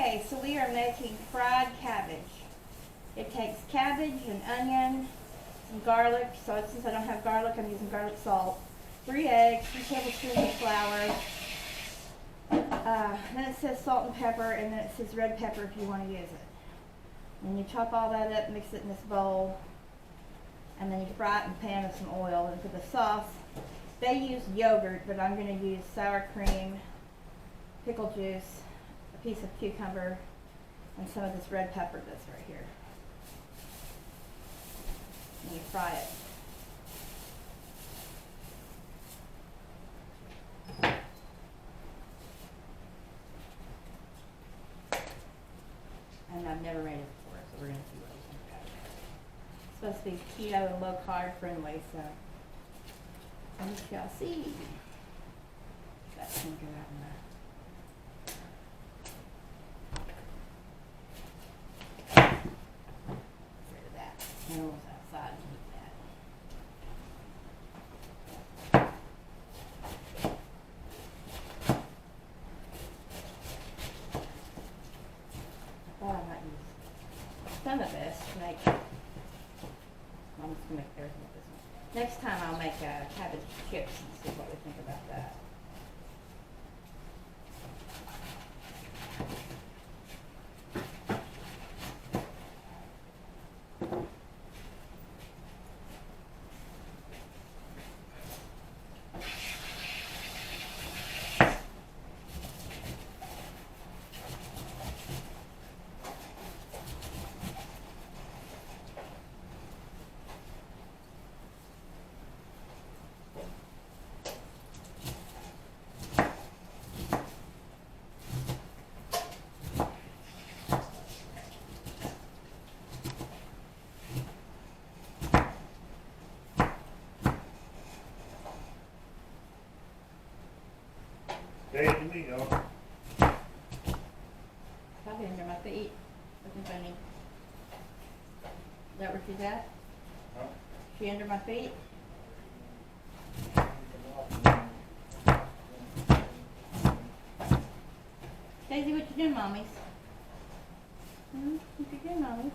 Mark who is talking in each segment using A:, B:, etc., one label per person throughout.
A: Okay, so we are making fried cabbage. It takes cabbage and onion, some garlic. So since I don't have garlic, I'm using garlic salt. 3 eggs, 3 tablespoons of flour. Then it says salt and pepper, and then it says red pepper if you want to use it. And you chop all that up, mix it in this bowl, and then you fry it in a pan with some oil. And for the sauce, they use yogurt, but I'm going to use sour cream, pickle juice, a piece of cucumber, and some of this red pepper that's right here. And you fry it. And I've never made it before, so we're going to see what we think about it. It's supposed to be keto and low carb friendly, so we shall see. That can go out in there. Get rid of that. Animals outside and eat that. I might use some of this to make. I'm just gonna make everything with this one. Next time I'll make cabbage chips and see what we think about that.
B: Hey, to me, y'all.
A: Probably under my feet. Looking funny. Is that where she's at?
B: Huh?
A: She under my feet? Daisy, what you doing, mommies? What you doing, mommies?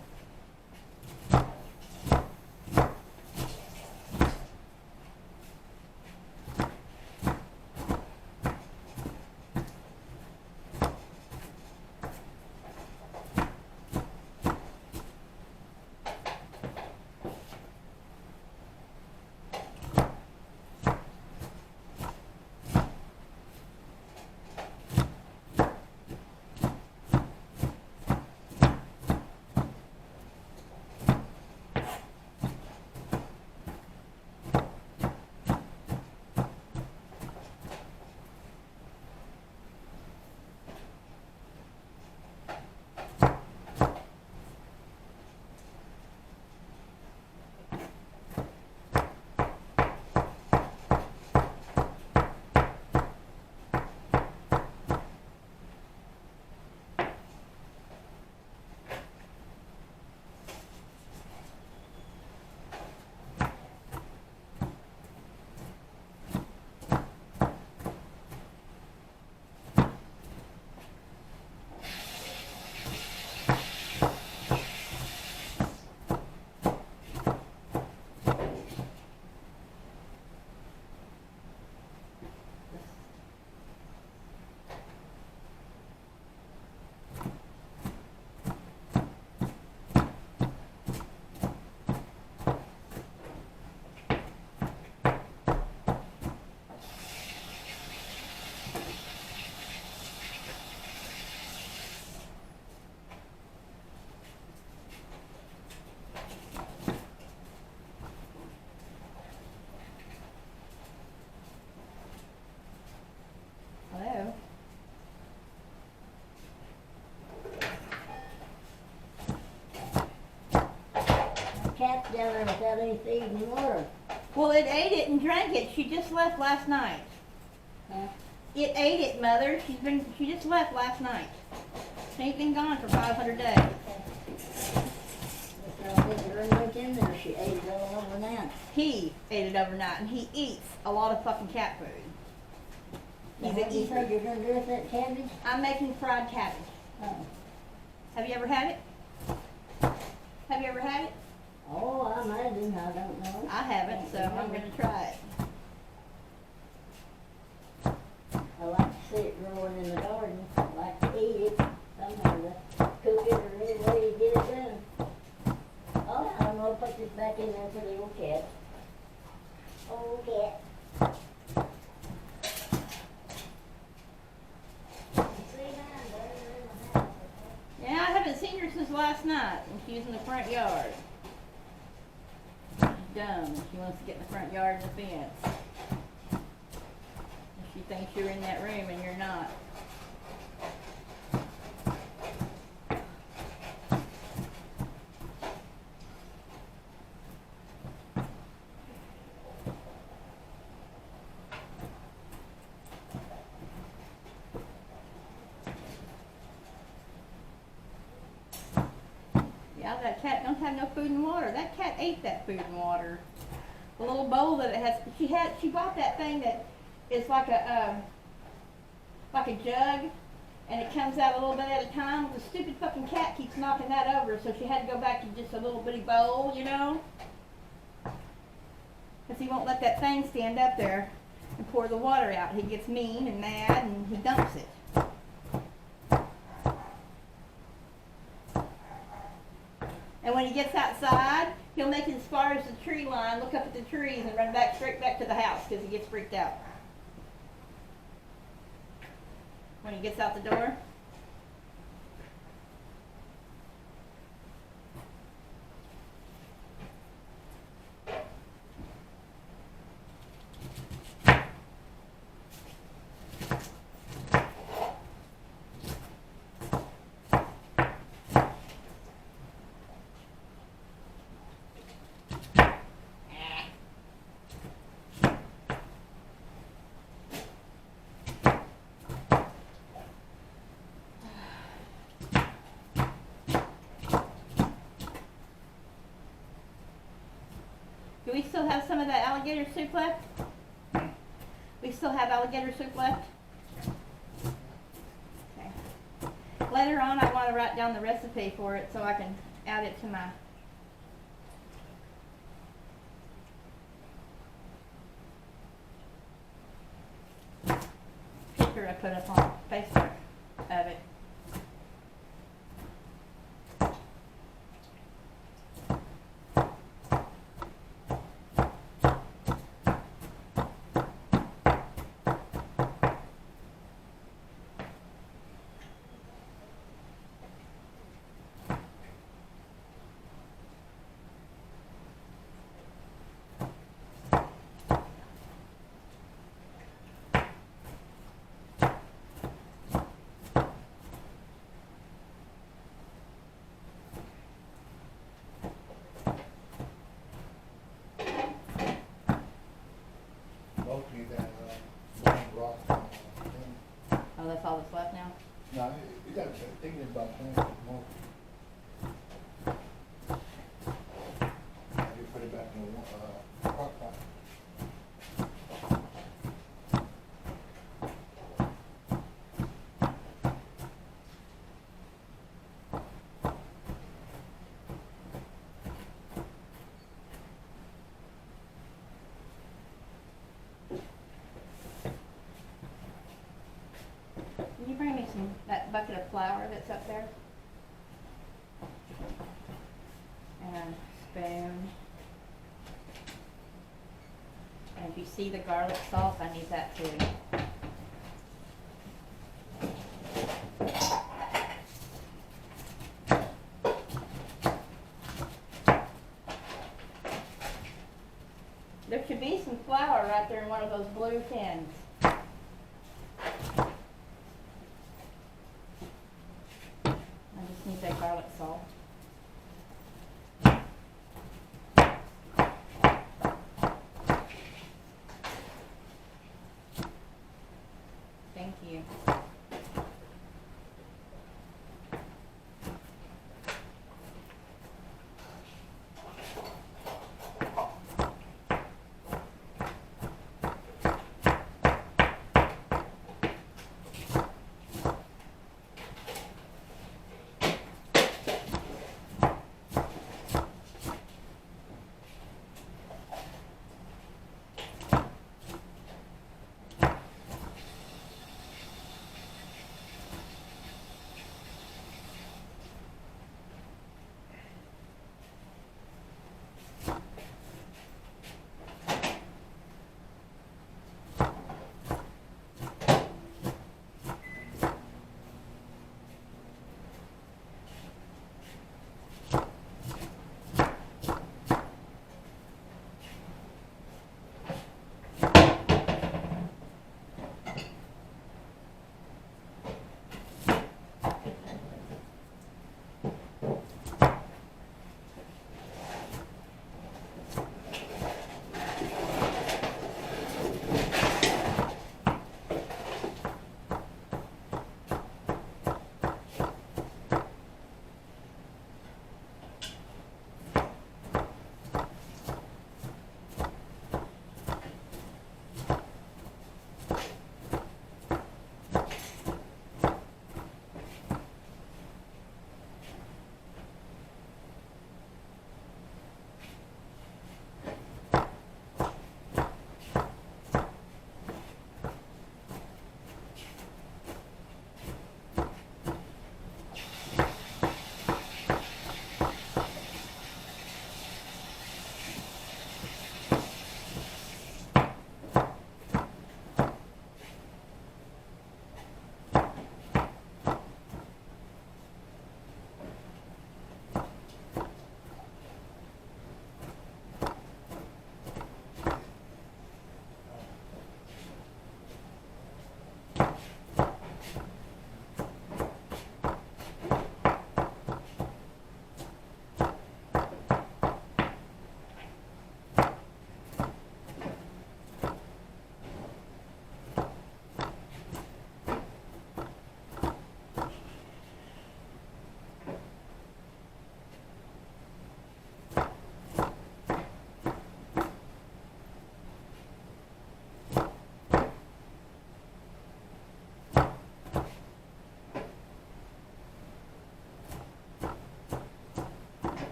A: Hello?
C: Cat's down there without any feed and water.
A: Well, it ate it and drank it. She just left last night.
C: Huh?
A: It ate it, Mother. She just left last night. She ain't been gone for 500 days.
C: Went in there, she ate it all overnight.
A: He ate it overnight, and he eats a lot of fucking cat food.
C: Now,
A: He's
C: what
A: an
C: you
A: eater.
C: say you're gonna do with that cabbage?
A: I'm making fried cabbage.
C: Oh.
A: Have you ever had it? Have you ever had it?
C: Oh, I imagine, I don't know.
A: I haven't, so I'm gonna try it.
C: I like to see it growing in the garden. I like to eat it. Somehow to cook it or any way you get it done. Oh, I'm gonna put this back in there for the old cat. Old cat. See, now, they're in the house.
A: Yeah, I haven't seen her since last night, and she's in the front yard. She's dumb. She wants to get in the front yard and the fence. And she thinks you're in that room and you're not. Yeah, that cat don't have no food and water. That cat ate that food and water. The little bowl that it has. She bought that thing that is like a jug, and it comes out a little bit at a time. The stupid fucking cat keeps knocking that over, so she had to go back to just a little bitty bowl, you know? Because he won't let that thing stand up there and pour the water out. He gets mean and mad, and he dumps it. And when he gets outside, he'll make it as far as the tree line, look up at the trees, and run straight back to the house because he gets freaked out. When he gets out the door. Do we still have some of that alligator soup left? We still have alligator soup left? Okay. Later on I want to write down the recipe for it so I can add it to my picture I put up on Facebook of it.
B: Mostly that, black rock, thing.
A: Oh, that's all that's left now?
B: No, you got to think about that more. You put it back in the, crock pot.
A: Can you bring me that bucket of flour that's up there? And a spoon. And if you see the garlic salt, I need that too. There should be some flour right there in one of those blue tins. I just need that garlic salt. Thank you.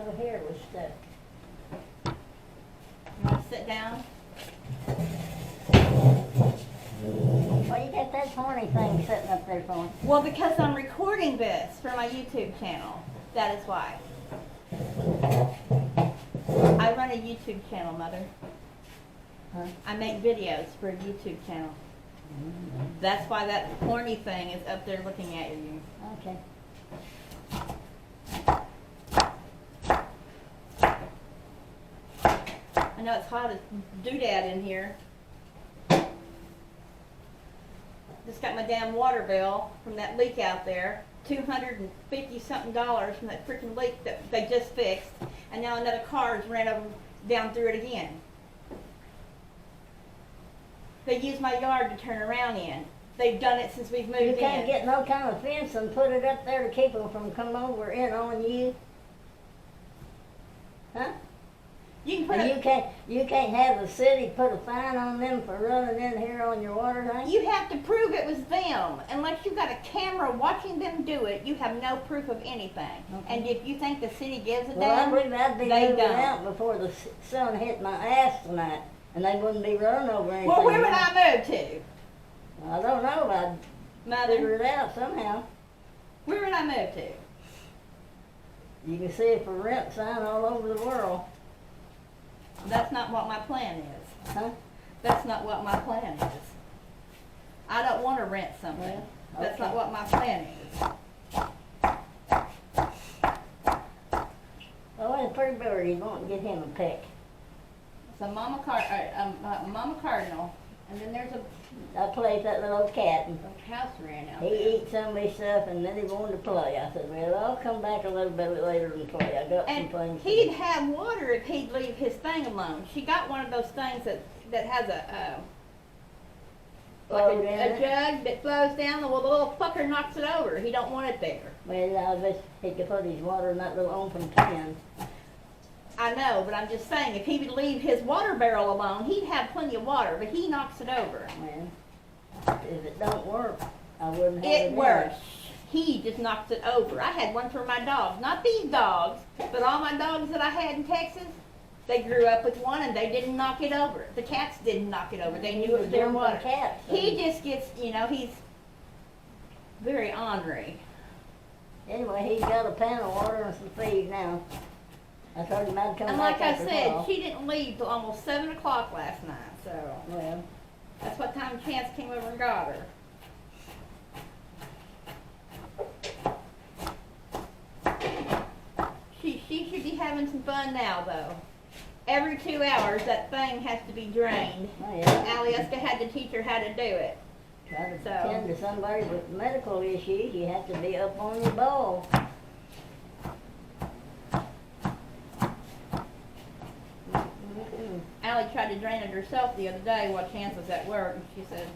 C: over here was stuck.
A: You wanna sit down?
C: Well, you got that horny thing sitting up there for me.
A: Well, because I'm recording this for my YouTube channel. That is why. I run a YouTube channel, Mother.
C: Huh?
A: I make videos for a YouTube channel. That's why that horny thing is up there looking at you.
C: Okay.
A: I know it's hot as doodad in here. Just got my damn water bill from that leak out there. $250 something from that freaking leak that they just fixed. And now another car's ran over down through it again. They use my yard to turn around in. They've done it since we've moved in.
C: You can't get no kind of fence and put it up there to keep them from coming over in on you? Huh?
A: You can put
C: And
A: it,
C: you can't have the city put a fine on them for running in here on your water line?
A: you have to prove it was them. Unless you've got a camera watching them do it, you have no proof of anything.
C: Okay.
A: And if you think the city gives a
C: Well, I
A: damn,
C: believe I'd be
A: they
C: moving
A: don't.
C: out before the sun hit my ass tonight, and they wouldn't be running over anything.
A: Well, where would
C: else.
A: I move to?
C: I don't know, I'd figure
A: Mother,
C: it out somehow.
A: where would I move to?
C: You can see it for rent sign all over the world.
A: That's not what my plan is.
C: Huh?
A: That's not what my plan is. I don't want to rent something.
C: Well,
A: That's
C: okay.
A: not what my plan is.
C: Oh, and pretty bird, you won't get him a peck.
A: It's a mama cardinal, and then there's a
C: I played that little cat, and
A: house ran out
C: he
A: there.
C: eat some of his stuff, and then he wanted to play. I said, well, I'll come back a little bit later and play. I got
A: And
C: some things.
A: he'd have water if he'd leave his thing alone. She got one of those things that has
C: Float in
A: a
C: it.
A: jug that flows down. Well, the little fucker knocks it over. He don't want it there.
C: Well, I wish he could put his water in that little open can.
A: I know, but I'm just saying, if he would leave his water barrel alone, he'd have plenty of water, but he knocks it over.
C: Well, if it don't work, I wouldn't have it
A: It
C: in
A: works. He just knocks it over. I had one for my dogs. Not these dogs, but all my dogs that I had in Texas, they grew up with one and they didn't knock it over. The cats didn't knock it over. They knew it was their water.
C: Cat, so.
A: He just gets, he's very ornery.
C: Anyway, he's got a pan of water and some feed now. I told him I'd come
A: And
C: back
A: like I
C: after
A: said,
C: fall.
A: she didn't leave till almost 7 o'clock last night, so
C: Well,
A: that's what time Chance came over and got her. She should be having some fun now, though. Every 2 hours, that thing has to be drained.
C: oh yeah.
A: Alieska had to teach her how to do it.
C: Try to
A: So-
C: attend to somebody with medical issues, you have to be up on your ball. Mm-mm.
A: Allie tried to drain it herself the other day while Chance was at work, and she said,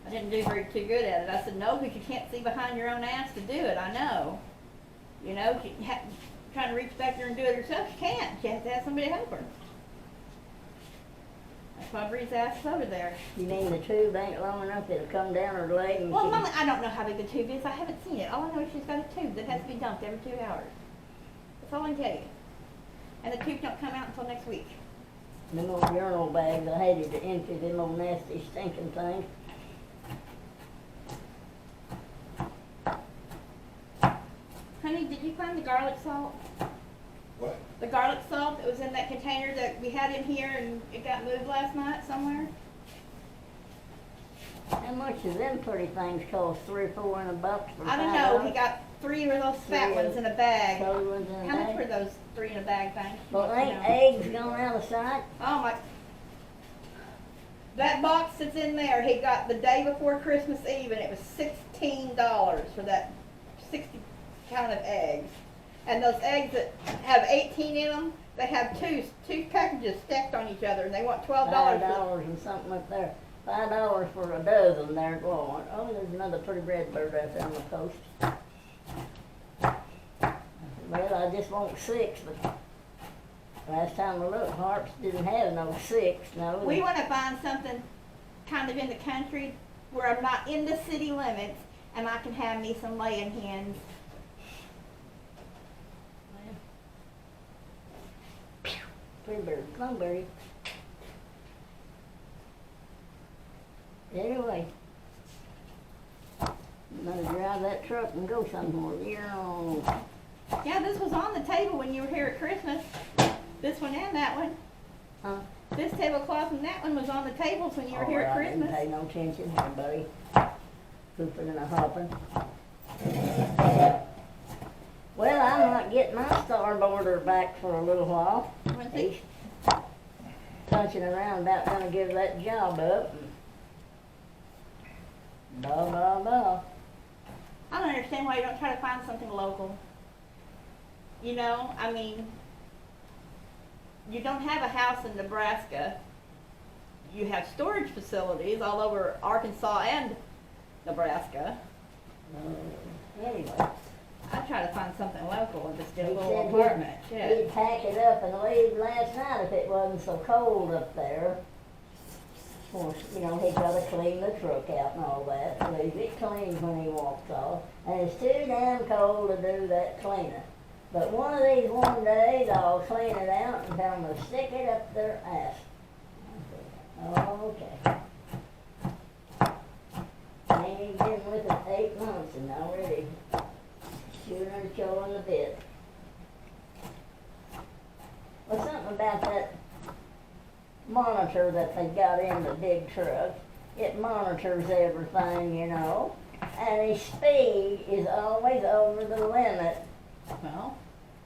A: I didn't do too good at it. I said, no, because you can't see behind your own ass to do it, I know. Trying to reach back there and do it herself, she can't. She has to have somebody to help her. That's why Bree's ass is over there.
C: You mean the tube ain't long enough, it'll come down her leg and
A: Well,
C: she...
A: Mama, I don't know how big the tube is. I haven't seen it. All I know is she's got a tube that has to be dumped every 2 hours. That's all I can tell you. And the tube don't come out until next week.
C: Them old urinal bags, I hated to empty them old nasty stinking things.
A: Honey, did you find the garlic salt?
B: What?
A: The garlic salt that was in that container that we had in here and it got moved last night somewhere?
C: How much do them pretty things cost? 3 or 4 in a box for
A: I don't know. He got 3 of those fat
C: Three
A: ones in a bag.
C: Those ones in a
A: How much
C: bag?
A: were those 3 in a bag things?
C: Well,
A: You
C: ain't
A: know.
C: eggs gone out of sight?
A: Oh my. That box that's in there, he got the day before Christmas Eve and it was $16 for that 60 count of eggs. And those eggs that have 18 in them, they have two packages stacked on each other and they want $12
C: $5 and something up there. $5 for a dozen there at Walmart. Oh, there's another pretty red bird out there on the post. Well, I just want 6, but last time I looked, Harps didn't have no 6, no.
A: We want to find something kind of in the country where I'm not in the city limits and I can have me some laying hens.
C: Plumberry. Anyway, I'm gonna drive that truck and go somewhere,
A: Yeah, this was on the table when you were here at Christmas. This one and that one.
C: Huh?
A: This tablecloth and that one was on the tables when you were here at
C: I didn't
A: Christmas.
C: pay no attention here, buddy. Pooping and a hopping. Well, I'm not getting my starboarder back for a little while.
A: When's it?
C: He's punching around about gonna give that job up. Blah, blah, blah.
A: I don't understand why you don't try to find something local. You know, I mean, you don't have a house in Nebraska. You have storage facilities all over Arkansas and Nebraska.
C: Anyway.
A: I try to find something local and just get a
C: He
A: little
C: said
A: apartment.
C: he'd pack it up and leave last night if it wasn't so cold up there. Of course, you know, he's got to clean the truck out and all that, leave it clean when he walks off. And it's too damn cold to do that cleaning. But one of these warm days, I'll clean it out and tell them to stick it up their ass. Okay. I ain't been with it 8 months and already shooting and showing the bit. Well, something about that monitor that they got in the big truck. It monitors everything, you know. And his speed is always over the limit.
A: Well,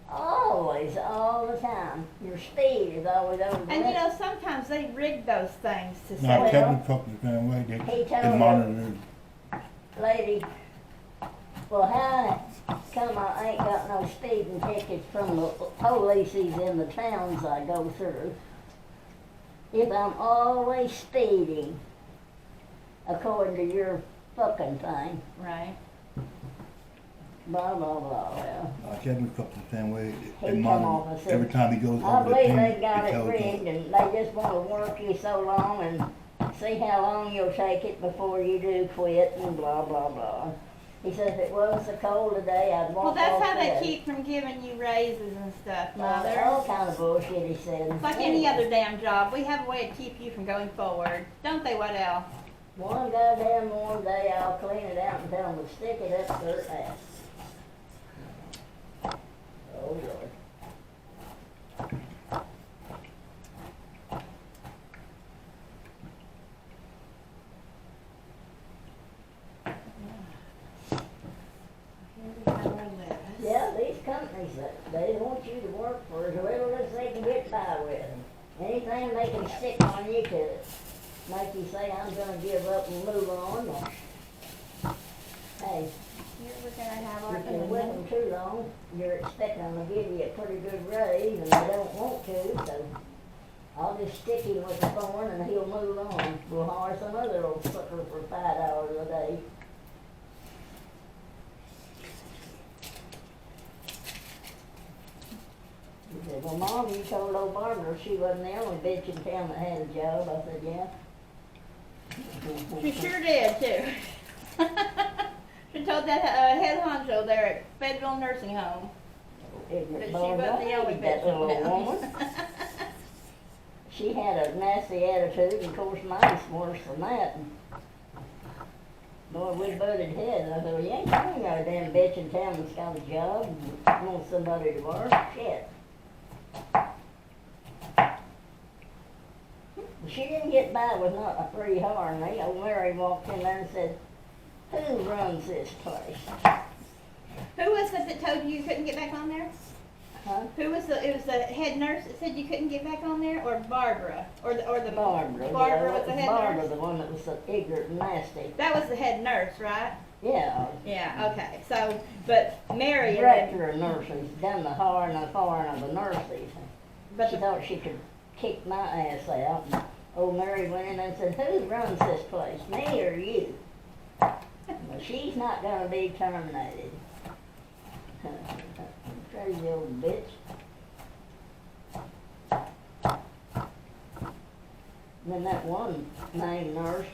C: Always, all the time. Your speed is always over the
A: and
C: limit.
A: you know, sometimes they rig those things to
D: Now,
A: say,
D: Kevin Cook the same way,
C: He told
D: they
C: her-
D: monitored.
C: Lady, well, how come I ain't got no speeding tickets from the policies in the towns I go through if I'm always speeding according to your fucking thing?
A: right?
C: Blah, blah, blah, well.
D: Kevin Cook the same way,
C: He
D: they
C: come off and
D: monitor,
C: said,
D: every time he goes
C: I
D: over the
C: believe
D: thing,
C: they got
D: it
C: it
D: tells
C: rigged
D: you.
C: and they just wanna work you so long and see how long you'll take it before you do quit and blah, blah, blah. He says if it wasn't so cold today, I'd walk
A: Well, that's
C: off
A: how they
C: bed.
A: keep from giving you raises and stuff,
C: All
A: Mother.
C: kind of bullshit, he said.
A: It's like any other damn job. We have a way to keep you from going forward. Don't they, Waddell?
C: One goddamn warm day, I'll clean it out and tell them to stick it up their ass. Oh, Lord. Yeah, these companies, they want you to work for as little as they can get by with. Anything they can stick on you to make you say, I'm gonna give up and move on. Or, hey,
A: Here we're gonna have our
C: if you're with them too long, you're expecting them to give you a pretty good raise, and they don't want to, so I'll just stick him with the thorn and he'll move on. We'll hire some other old sucker for $5 a day. He said, well, Mom, you told old Barbara she wasn't the only bitch in town that had a job. I said, yeah.
A: She sure did, too. She told that head honcho there at Federal Nursing Home that
C: Ignorant
A: she
C: Barbara,
A: wasn't the only
C: that
A: bitch
C: little
A: in town.
C: woman. She had a nasty attitude, and of course mine's worse than that. And boy, we butted heads. I said, well, you ain't got a damn bitch in town that's got a job and wants somebody to work. Shit. She didn't get by with not a free harney. Old Mary walked in there and said, who runs this place?
A: Who was it that told you you couldn't get back on there?
C: Huh?
A: Who was it was the head nurse that said you couldn't get back on there, or Barbara? Or the
C: Barbara.
A: Barbara
C: yeah,
A: was the head
C: Barbara,
A: nurse?
C: the one that was so ignorant and nasty.
A: That was the head nurse, right?
C: Yeah.
A: Yeah, okay. So, but Mary and
C: Director of nursing, done the hiring and firing of the nurses.
A: but
C: She
A: the,
C: thought she could kick my ass out. And old Mary went in and said, who runs this place, me or you? Well, she's not gonna be terminated. Crazy old bitch. And then that one named nurse,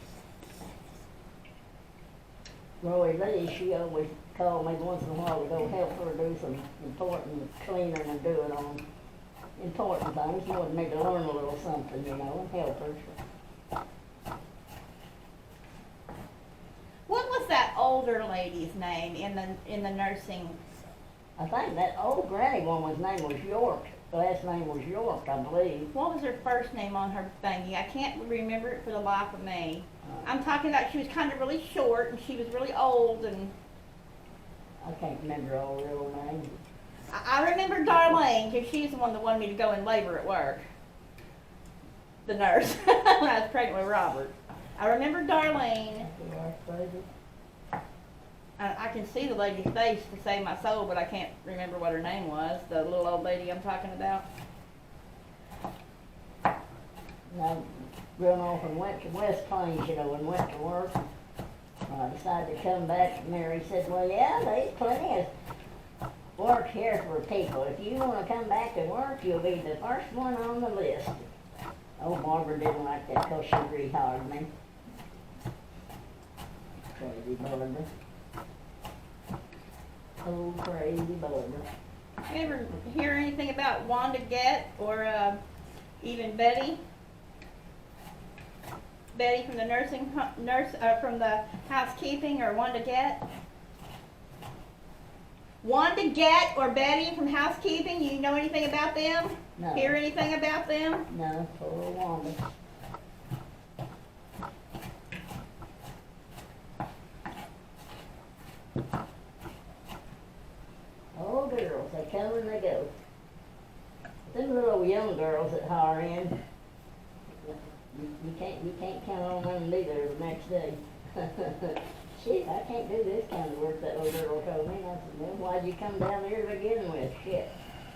C: Roy Lee, she always called me once in a while to go help her do some important cleaning and doing on important things. You wanted me to learn a little something, you know, and help her.
A: What was that older lady's name in the nursing?
C: I think that old granny woman's name was York. The last name was York, I believe.
A: What was her first name on her thingy? I can't remember it for the life of me. I'm talking about she was kind of really short and she was really old and
C: I can't remember all the real names.
A: I remember Darlene because she's the one that wanted me to go in labor at work. The nurse when I was pregnant with Robert. I remember Darlene. I can see the lady's face to save my soul, but I can't remember what her name was. The little old lady I'm talking about.
C: And I run off and went to West Plains, you know, and went to work. I decided to come back, and Mary said, well, yeah, there's plenty of work here for people. If you want to come back to work, you'll be the first one on the list. Oh, Barbara didn't like that because she rehired me. Crazy Barbara. Oh, crazy Barbara.
A: You ever hear anything about Wanda Get or even Betty? Betty from the from the housekeeping, or Wanda Get? Wanda Get or Betty from housekeeping? You know anything about them?
C: No.
A: Hear anything about them?
C: No, poor Wanda. Oh, girls, they come and they go. Them little young girls that hire in, you can't count on them to be there the next day. Shit, I can't do this kind of work, that little girl told me. I said, well, why'd you come down here to begin with? Shit.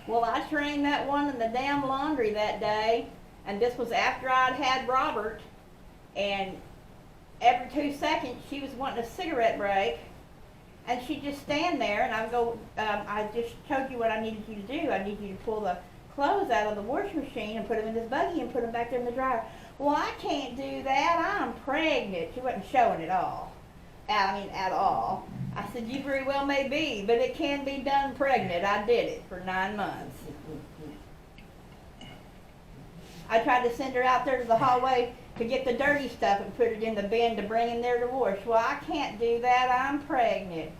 A: Well, I trained that one in the damn laundry that day, and this was after I'd had Robert, and every 2 seconds she was wanting a cigarette break, and she'd just stand there, and I'd go, I just told you what I needed you to do. I need you to pull the clothes out of the washing machine and put them in this buggy and put them back there in the dryer. Well, I can't do that. I'm pregnant. She wasn't showing it all. At all. I said, you very well may be, but it can be done pregnant. I did it for 9 months. I tried to send her out there to the hallway to get the dirty stuff and put it in the bin to bring in there to wash. Well, I can't do that. I'm pregnant.